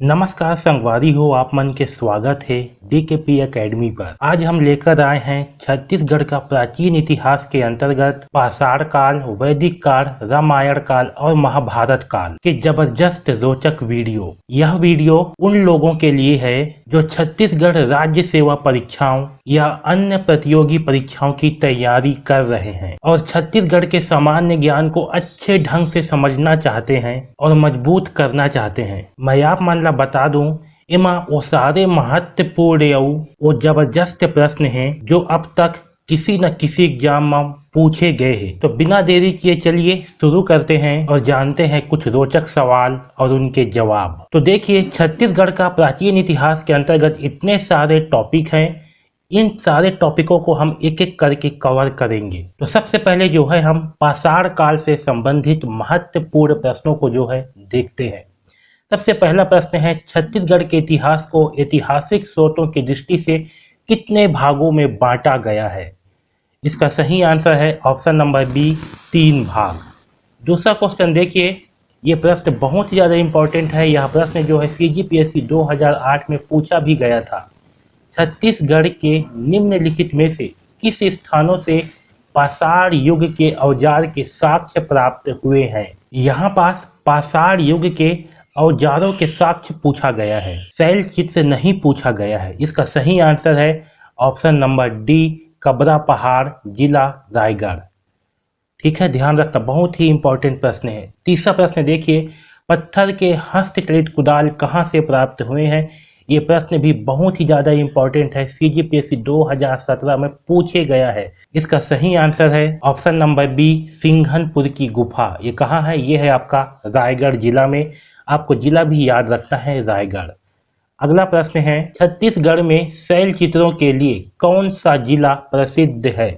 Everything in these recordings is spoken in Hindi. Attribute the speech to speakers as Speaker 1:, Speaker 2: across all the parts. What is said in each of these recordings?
Speaker 1: नमस्कार संगवारी हो, आप मन के स्वागत है डीकेपी एकेडमी पर। आज हम लेकर आए हैं छत्तीसगढ़ का प्राचीन इतिहास के अंतर्गत पाषाण काल, वैदिक काल, रामायण काल और महाभारत काल के जबरदस्त रोचक वीडियो। यह वीडियो उन लोगों के लिए है जो छत्तीसगढ़ राज्य सेवा परीक्षाओं या अन्य प्रतियोगी परीक्षाओं की तैयारी कर रहे हैं और छत्तीसगढ़ के सामान्य ज्ञान को अच्छे ढंग से समझना चाहते हैं और मजबूत करना चाहते हैं। मैं आप मन ला बता दूं, इमा वो सारे महत्वपूर्ण वो जबरदस्त प्रश्न हैं जो अब तक किसी न किसी एग्जाम में पूछे गए हैं। तो बिना देरी किए चलिए शुरू करते हैं और जानते हैं कुछ रोचक सवाल और उनके जवाब। तो देखिए, छत्तीसगढ़ का प्राचीन इतिहास के अंतर्गत इतने सारे टॉपिक हैं, इन सारे टॉपिकों को हम एक एक करके कवर करेंगे। तो सबसे पहले जो है हम पाषाण काल से संबंधित महत्वपूर्ण प्रश्नों को जो है देखते हैं। सबसे पहला प्रश्न है, छत्तीसगढ़ के इतिहास को ऐतिहासिक स्रोतों की दृष्टि से कितने भागों में बांटा गया है? इसका सही आंसर है ऑप्शन नंबर बी, 3 भाग। दूसरा क्वेश्चन देखिए, ये प्रश्न बहुत ही ज़्यादा इंपॉर्टेंट है। यह प्रश्न जो है सीजीपीएससी 2008 में पूछा भी गया था। छत्तीसगढ़ के निम्नलिखित में से किस स्थानों से पाषाण युग के औजार के साक्ष्य प्राप्त हुए हैं? यहाँ पास पाषाण युग के औजारों के साक्ष्य पूछा गया है, शैल चित्र नहीं पूछा गया है। इसका सही आंसर है ऑप्शन नंबर डी, कबरा पहाड़, जिला रायगढ़। ठीक है, ध्यान रखना, बहुत ही इंपॉर्टेंट प्रश्न है। तीसरा प्रश्न देखिए, पत्थर के हस्तचलित कुदाल कहाँ से प्राप्त हुए हैं? ये प्रश्न भी बहुत ही ज़्यादा इंपॉर्टेंट है, सीजीपीएससी 2017 में पूछे गया है। इसका सही आंसर है ऑप्शन नंबर बी, सिंघनपुर की गुफा। ये कहाँ है? ये है आपका रायगढ़ जिला में। आपको जिला भी याद रखना है, रायगढ़। अगला प्रश्न है, छत्तीसगढ़ में शैल चित्रों के लिए कौन सा जिला प्रसिद्ध है?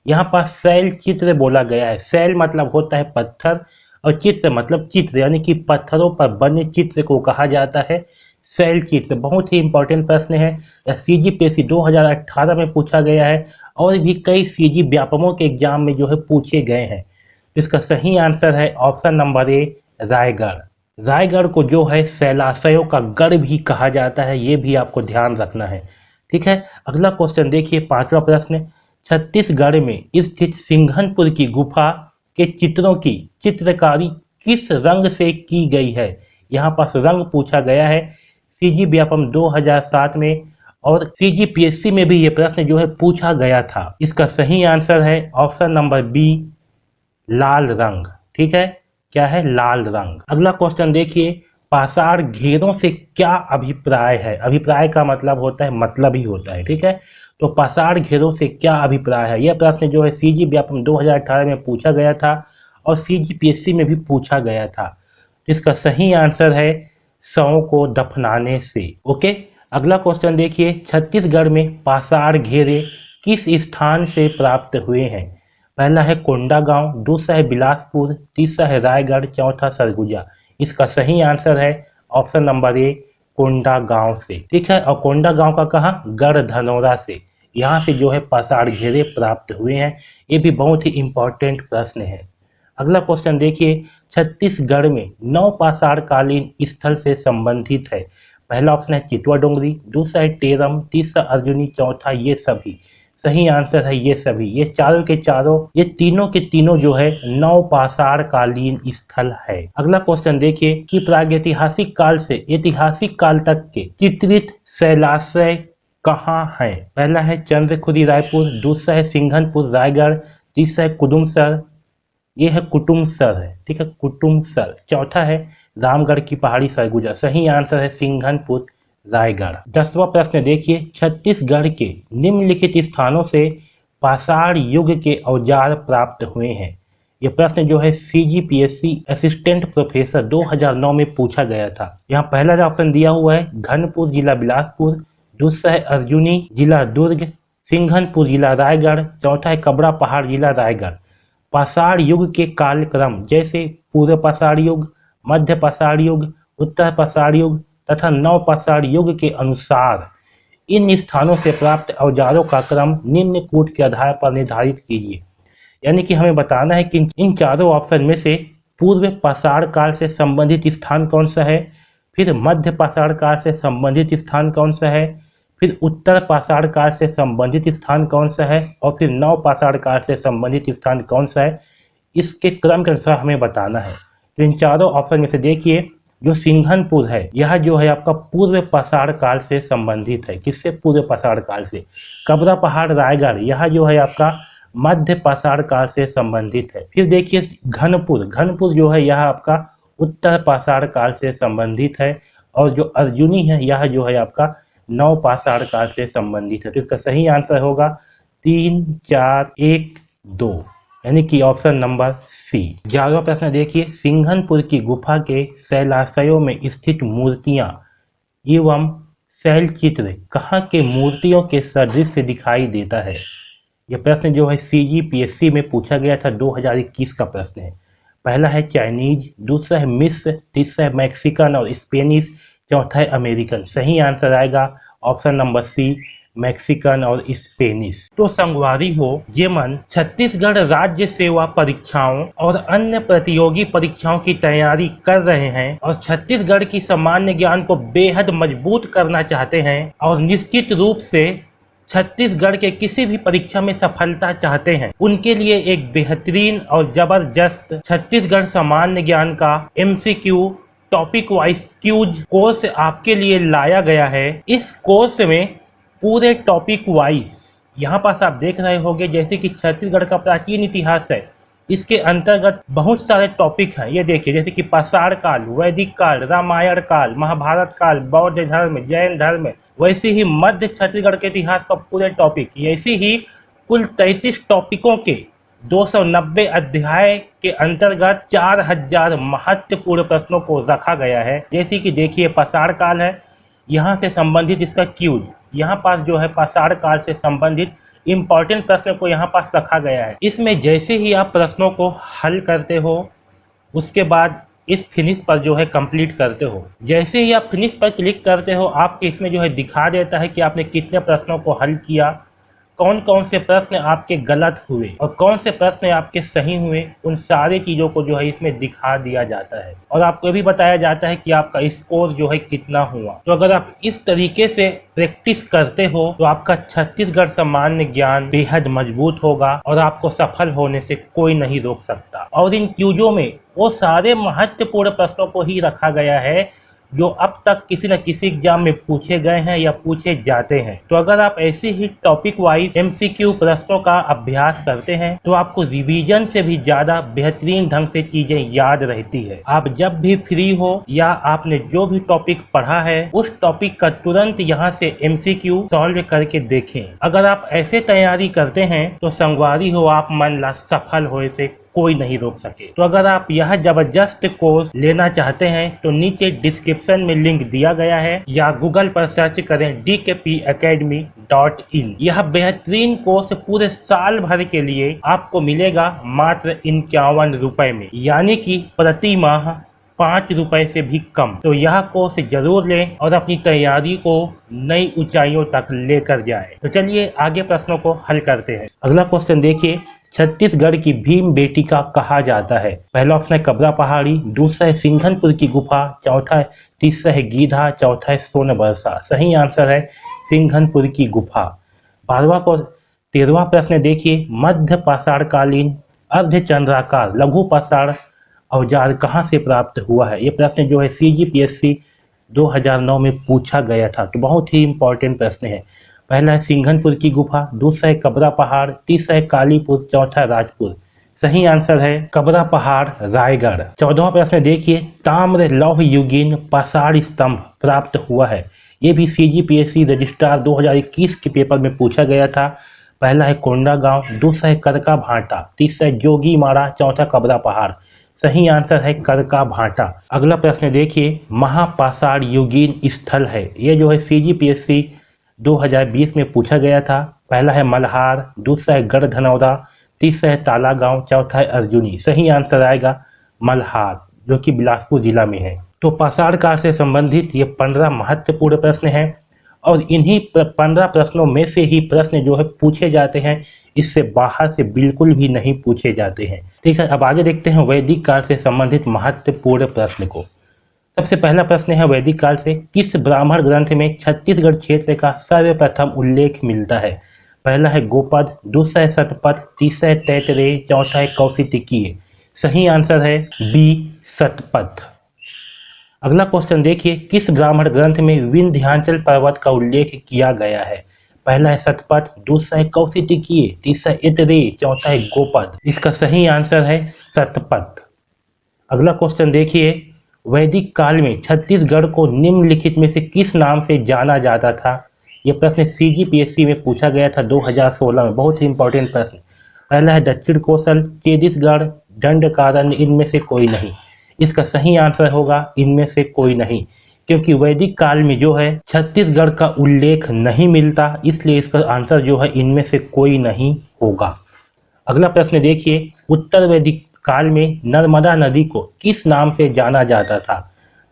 Speaker 1: यहाँ पर शैल चित्र बोला गया है। शैल मतलब होता है पत्थर और चित्र मतलब चित्र, यानी कि पत्थरों पर बने चित्र को कहा जाता है शैल चित्र। बहुत ही इंपॉर्टेंट प्रश्न है, यह सीजीपीएससी 2018 में पूछा गया है और भी कई सीजी व्यापकों के एग्जाम में जो है पूछे गए हैं। इसका सही आंसर है option number A, Raigarh. Raigarh को जो है शैलाशयों का गढ़ भी कहा जाता है, ये भी आपको ध्यान रखना है। ठीक है, अगला क्वेश्चन देखिए, पांचवा प्रश्न, छत्तीसगढ़ में स्थित सिंघनपुर की गुफा के चित्रों की चित्रकारी किस रंग से की गई है? यहाँ पर रंग पूछा गया है सीजी व्यापम 2007 में और सीजीपीएससी में भी ये प्रश्न जो है पूछा गया था। इसका सही आंसर है ऑप्शन नंबर बी, लाल रंग। ठीक है, क्या है? लाल रंग। अगला क्वेश्चन देखिए, पाषाण घेरों से क्या अभिप्राय है? अभिप्राय का मतलब होता है मतलब ही होता है। ठीक है, तो पाषाण घेरों से क्या अभिप्राय है? यह प्रश्न जो है सीजी व्यापम 2018 में पूछा गया था और सीजीपीएससी में भी पूछा गया था। इसका सही आंसर है शवों को दफनाने से। ओके, अगला क्वेश्चन देखिए, छत्तीसगढ़ में पाषाण घेरे किस स्थान से प्राप्त हुए हैं? पहला है कोंडागांव, दूसरा है बिलासपुर, तीसरा है रायगढ़, चौथा सरगुजा। इसका सही आंसर है ऑप्शन नंबर ए, कोंडागांव से। ठीक है, और कोंडागांव का कहाँ? गढ़धनौरा से। यहाँ से जो है पाषाण घेरे प्राप्त हुए हैं। ये भी बहुत ही इंपॉर्टेंट प्रश्न है। अगला क्वेश्चन देखिए, छत्तीसगढ़ में 9 पाषाण कालीन स्थल से संबंधित है। पहला ऑप्शन है चितवा डोंगरी, दूसरा है टेरम, तीसरा अर्जुनी, चौथा ये सभी। सही आंसर है ये सभी। ये चारों के चारों, ये तीनों के तीनों जो है 9 पाषाण कालीन स्थल है। अगला क्वेश्चन देखिए कि प्रागैतिहासिक काल से ऐतिहासिक काल तक के चित्रित शैलाश्रय कहाँ है? पहला है चंद्रखुरी रायपुर, दूसरा है सिंघनपुर रायगढ़, तीसरा है कुडुमसर, ये है कुटुमसर है। ठीक है, कुटुमसर। चौथा है रामगढ़ की पहाड़ी सरगुजा। सही आंसर है सिंघनपुर रायगढ़। 10वां प्रश्न देखिए, छत्तीसगढ़ के निम्नलिखित स्थानों से पाषाण युग के औजार प्राप्त हुए हैं। यह प्रश्न जो है सीजीपीएससी असिस्टेंट प्रोफेसर 2009 में पूछा गया था। यहाँ पहला ऑप्शन दिया हुआ है घनपुर जिला बिलासपुर, दूसरा है अर्जुनी जिला दुर्ग, सिंघनपुर जिला रायगढ़, चौथा है कबरा पहाड़ जिला रायगढ़। पाषाण युग के कालक्रम जैसे पूर्व पाषाण युग, मध्य पाषाण युग, उत्तर पाषाण युग तथा नव पाषाण युग के अनुसार इन स्थानों से प्राप्त औजारों का क्रम निम्न कूट के आधार पर निर्धारित कीजिए। यानी कि हमें बताना है कि इन चारों ऑप्शन में से पूर्व पाषाण काल से संबंधित स्थान कौन सा है, फिर मध्य पाषाण काल से संबंधित स्थान कौन सा है, फिर उत्तर पाषाण काल से संबंधित स्थान कौन सा है, और फिर नव पाषाण काल से संबंधित स्थान कौन सा है, इसके क्रम के अनुसार हमें बताना है। तो इन चारों ऑप्शन में से देखिए, जो सिंघनपुर है यह जो है आपका पूर्व पाषाण काल से संबंधित है। किससे? पूर्व पाषाण काल से। कबरा पहाड़ रायगढ़ यह जो है आपका मध्य पाषाण काल से संबंधित है। फिर देखिए घनपुर, घनपुर जो है यह आपका उत्तर पाषाण काल से संबंधित है। और जो अर्जुनी है यह जो है आपका नव पाषाण काल से संबंधित है। तो इसका सही आंसर होगा 3, 4, 1, 2, यानी कि ऑप्शन नंबर सी। 11वां प्रश्न देखिए, सिंघनपुर की गुफा के शैलाशयों में स्थित मूर्तियां एवं शैल चित्र कहाँ के मूर्तियों के सदृश दिखाई देता है। यह प्रश्न जो है CGPSC में पूछा गया था, 2021 का प्रश्न है। पहला है चाइनीज, दूसरा है मिस्र, तीसरा है मैक्सिकन और स्पेनिश, चौथा है अमेरिकन। सही आंसर आएगा ऑप्शन नंबर सी, मैक्सिकन और स्पेनिश। तो संगवारी हो, ये मन छत्तीसगढ़ राज्य सेवा परीक्षाओं और अन्य प्रतियोगी परीक्षाओं की तैयारी कर रहे हैं और छत्तीसगढ़ की सामान्य ज्ञान को बेहद मजबूत करना चाहते हैं और निश्चित रूप से छत्तीसगढ़ के किसी भी परीक्षा में सफलता चाहते हैं, उनके लिए एक बेहतरीन और जबरदस्त छत्तीसगढ़ सामान्य ज्ञान का MCQ topic wise quiz course आपके लिए लाया गया है। इस कोर्स में पूरे टॉपिक वाइज यहाँ पास आप देख रहे होंगे, जैसे कि छत्तीसगढ़ का प्राचीन इतिहास है, इसके अंतर्गत बहुत सारे टॉपिक हैं। ये देखिए, जैसे कि पाषाण काल, वैदिक काल, रामायण काल, महाभारत काल, बौद्ध धर्म, जैन धर्म, वैसे ही मध्य छत्तीसगढ़ के इतिहास का पूरे टॉपिक, ऐसे ही कुल 33 टॉपिकों के 290 अध्याय के अंतर्गत 4000 महत्वपूर्ण प्रश्नों को रखा गया है। जैसे कि देखिए पाषाण काल है, यहाँ से संबंधित इसका क्यूज, यहाँ पास जो है पाषाण काल से संबंधित इम्पोर्टेंट प्रश्न को यहाँ पास रखा गया है। इसमें जैसे ही आप प्रश्नों को हल करते हो, उसके बाद इस फिनिश पर जो है कंप्लीट करते हो, जैसे ही आप फिनिश पर क्लिक करते हो, आपके इसमें जो है दिखा देता है कि आपने कितने प्रश्नों को हल किया, कौन कौन से प्रश्न आपके गलत हुए और कौन से प्रश्न आपके सही हुए। उन सारी चीज़ों को जो है इसमें दिखा दिया जाता है और आपको ये भी बताया जाता है कि आपका स्कोर जो है कितना हुआ। तो अगर आप इस तरीके से प्रैक्टिस करते हो तो आपका छत्तीसगढ़ सामान्य ज्ञान बेहद मजबूत होगा और आपको सफल होने से कोई नहीं रोक सकता। और इन क्यूजों में वो सारे महत्वपूर्ण प्रश्नों को ही रखा गया है जो अब तक किसी न किसी एग्जाम में पूछे गए हैं या पूछे जाते हैं। तो अगर आप ऐसे ही टॉपिक वाइज MCQ प्रश्नों का अभ्यास करते हैं तो आपको रिवीजन से भी ज्यादा बेहतरीन ढंग से चीजें याद रहती है। आप जब भी फ्री हो या आपने जो भी टॉपिक पढ़ा है उस टॉपिक का तुरंत यहाँ से MCQ सॉल्व करके देखें। अगर आप ऐसे तैयारी करते हैं तो संगवारी हो, आप मन ला सफल होने से कोई नहीं रोक सके। तो अगर आप यह जबरदस्त कोर्स लेना चाहते हैं तो नीचे डिस्क्रिप्शन में लिंक दिया गया है या गूगल पर सर्च करें dkpacademy.in। यह बेहतरीन कोर्स पूरे साल भर के लिए आपको मिलेगा मात्र 51 रुपए में, यानी कि प्रति माह 5 रुपए से भी कम। तो यह कोर्स जरूर लें और अपनी तैयारी को नई ऊंचाइयों तक लेकर जाएं। तो चलिए आगे प्रश्नों को हल करते हैं। अगला क्वेश्चन देखिए, छत्तीसगढ़ की भीम बेटिका कहा जाता है। पहला ऑप्शन है कबरा पहाड़ी, दूसरा है सिंघनपुर की गुफा, चौथा है तीसरा है गीधा, चौथा है सोनबरसा। सही आंसर है सिंघनपुर की गुफा। 13वां प्रश्न देखिए, मध्य पाषाणकालीन अर्धचंद्राकार लघु पाषाण औजार कहाँ से प्राप्त हुआ है। ये प्रश्न जो है CGPSC 2009 में पूछा गया था, तो बहुत ही इंपॉर्टेंट प्रश्न है। पहला है सिंघनपुर की गुफा, दूसरा है कबरा पहाड़, तीसरा है कालीपुर, चौथा राजपुर। सही आंसर है कबरा पहाड़ रायगढ़। 14वां प्रश्न देखिए, ताम्र लौह युगीन पाषाण स्तंभ प्राप्त हुआ है। ये भी CGPSC रजिस्ट्रार 2021 के पेपर में पूछा गया था। पहला है कोंडागांव, दूसरा है करका भाटा, तीसरा है जोगी माड़ा, चौथा कबरा पहाड़। सही आंसर है करका भाटा। अगला प्रश्न देखिए, महापाषाण युगीन स्थल है। ये जो है CGPSC 2020 में पूछा गया था। पहला है मल्हार, दूसरा है गढ़धनौरा, तीसरा है तालागांव, चौथा है अर्जुनी। सही आंसर आएगा मल्हार, जो कि बिलासपुर जिला में है। तो पाषाण काल से संबंधित ये 15 महत्वपूर्ण प्रश्न हैं और इन्हीं 15 प्रश्नों में से ही प्रश्न जो है पूछे जाते हैं, इससे बाहर से बिल्कुल भी नहीं पूछे जाते हैं। ठीक है, अब आगे देखते हैं वैदिक काल से संबंधित महत्वपूर्ण प्रश्न को। सबसे पहला प्रश्न है वैदिक काल से, किस ब्राह्मण ग्रंथ में छत्तीसगढ़ क्षेत्र का सर्वप्रथम उल्लेख मिलता है? पहला है गोपद, दूसरा है शतपथ, तीसरा है तैतरेय, चौथा है कौशितिकीय। सही आंसर है बी शतपथ। अगला क्वेश्चन देखिए, किस ब्राह्मण ग्रंथ में विंध्याचल पर्वत का उल्लेख किया गया है? पहला है शतपथ, दूसरा है कौशितिकीय, तीसरा तैतरेय, चौथा है गोपद। इसका सही आंसर है शतपथ। अगला क्वेश्चन देखिए, वैदिक काल में छत्तीसगढ़ को निम्नलिखित में से किस नाम से जाना जाता था? यह प्रश्न सीजीपीएससी में पूछा गया था 2016 में, बहुत ही इंपॉर्टेंट प्रश्न। पहला है दक्षिण कोसल, छत्तीसगढ़, दंडकारण्य, इनमें से कोई नहीं। इसका सही आंसर होगा इनमें से कोई नहीं, क्योंकि वैदिक काल में जो है छत्तीसगढ़ का उल्लेख नहीं मिलता, इसलिए इसका आंसर जो है इनमें से कोई नहीं होगा। अगला प्रश्न देखिए, उत्तर वैदिक काल में नर्मदा नदी को किस नाम से जाना जाता था?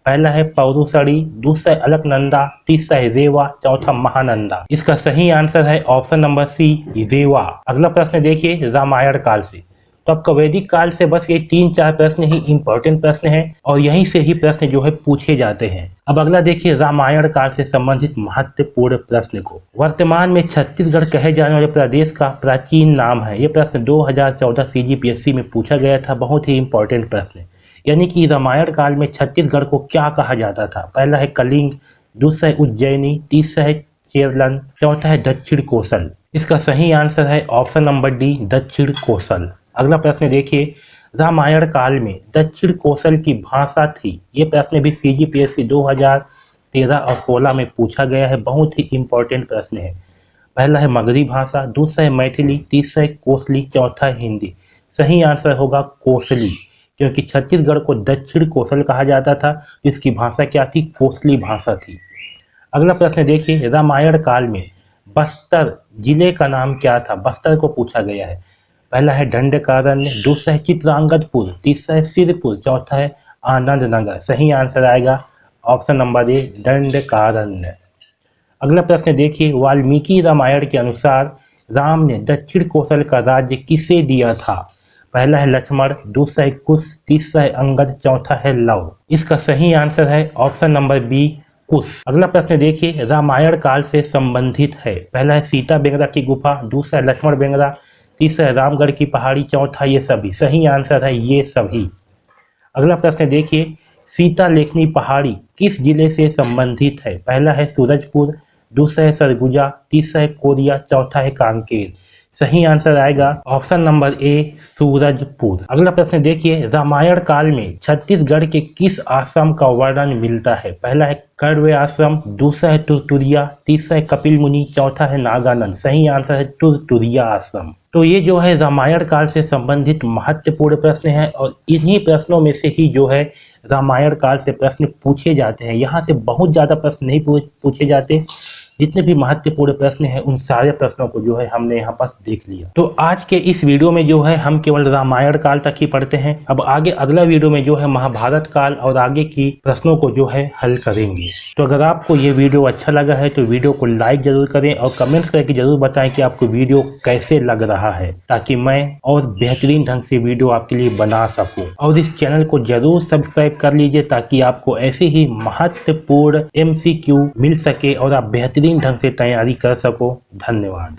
Speaker 1: पहला है पौरुषणी, दूसरा है अलकनंदा, तीसरा है रेवा, चौथा महानंदा। इसका सही आंसर है ऑप्शन नंबर सी रेवा। अगला प्रश्न देखिए, रामायण काल से। तो आपका वैदिक काल से बस ये 3-4 प्रश्न ही इंपॉर्टेंट प्रश्न हैं और यहीं से ही प्रश्न जो है पूछे जाते हैं। अब अगला देखिए, रामायण काल से संबंधित महत्वपूर्ण प्रश्न को। वर्तमान में छत्तीसगढ़ कहे जाने वाले प्रदेश का प्राचीन नाम है। ये प्रश्न 2014 सीजीपीएससी में पूछा गया था, बहुत ही इंपॉर्टेंट प्रश्न। यानी कि रामायण काल में छत्तीसगढ़ को क्या कहा जाता था? पहला है कलिंग, दूसरा है उज्जैनी, तीसरा है चेरलन, चौथा है दक्षिण कोसल। इसका सही आंसर है ऑप्शन नंबर डी दक्षिण कोसल। अगला प्रश्न देखिए, रामायण काल में दक्षिण कोसल की भाषा थी। ये प्रश्न भी सीजीपीएससी 2013 और 16 में पूछा गया है, बहुत ही इंपॉर्टेंट प्रश्न है। पहला है मगधी भाषा, दूसरा है मैथिली, तीसरा है कोसली, चौथा है हिंदी। सही आंसर होगा कोसली, क्योंकि छत्तीसगढ़ को दक्षिण कोसल कहा जाता था, इसकी भाषा क्या थी? कोसली भाषा थी। अगला प्रश्न देखिए, रामायण काल में बस्तर जिले का नाम क्या था? बस्तर को पूछा गया है। पहला है दंडकारण्य, दूसरा है चित्रांगदपुर, तीसरा है सिरपुर, चौथा है आनंद नगर। सही आंसर आएगा ऑप्शन नंबर ए दंडकारण्य। अगला प्रश्न देखिए, वाल्मीकि रामायण के अनुसार राम ने दक्षिण कोसल का राज्य किसे दिया था? पहला है लक्ष्मण, दूसरा है कुश, तीसरा है अंगद, चौथा है लव। इसका सही आंसर है ऑप्शन नंबर बी कुश। अगला प्रश्न देखिए, रामायण काल से संबंधित है। पहला है सीता बेंगरा की गुफा, दूसरा है लक्ष्मण बेंगरा, तीसरा है रामगढ़ की पहाड़ी, चौथा ये सभी। सही आंसर है ये सभी। अगला प्रश्न देखिए, सीता लेखनी पहाड़ी किस जिले से संबंधित है? पहला है सूरजपुर, दूसरा है सरगुजा, तीसरा है कोरिया, चौथा है कांकेर। सही आंसर आएगा ऑप्शन नंबर ए सूरजपुर। अगला प्रश्न देखिए, रामायण काल में छत्तीसगढ़ के किस आश्रम का वर्णन मिलता है? पहला है कर्वे आश्रम, दूसरा है तुरतुरिया, तीसरा है कपिल मुनि, चौथा है नागानंद। सही आंसर है तुरतुरिया आश्रम। तो ये जो है रामायण काल से संबंधित महत्वपूर्ण प्रश्न है और इन्हीं प्रश्नों में से ही जो है रामायण काल से प्रश्न पूछे जाते हैं। यहाँ से बहुत ज़्यादा प्रश्न नहीं पूछे जाते, जितने भी महत्वपूर्ण प्रश्न हैं उन सारे प्रश्नों को जो है हमने यहाँ पर देख लिया। तो आज के इस वीडियो में जो है हम केवल रामायण काल तक ही पढ़ते हैं। अब आगे अगला वीडियो में जो है महाभारत काल और आगे की प्रश्नों को जो है हल करेंगे। तो अगर आपको ये वीडियो अच्छा लगा है तो वीडियो को लाइक जरूर करें और कमेंट करके जरूर बताएं कि आपको वीडियो कैसे लग रहा है, ताकि मैं और बेहतरीन ढंग से वीडियो आपके लिए बना सकूं। और इस चैनल को जरूर सब्सक्राइब कर लीजिए ताकि आपको ऐसे ही महत्वपूर्ण MCQ मिल सके और आप बेहतरीन ढंग से तैयारी कर सको। धन्यवाद।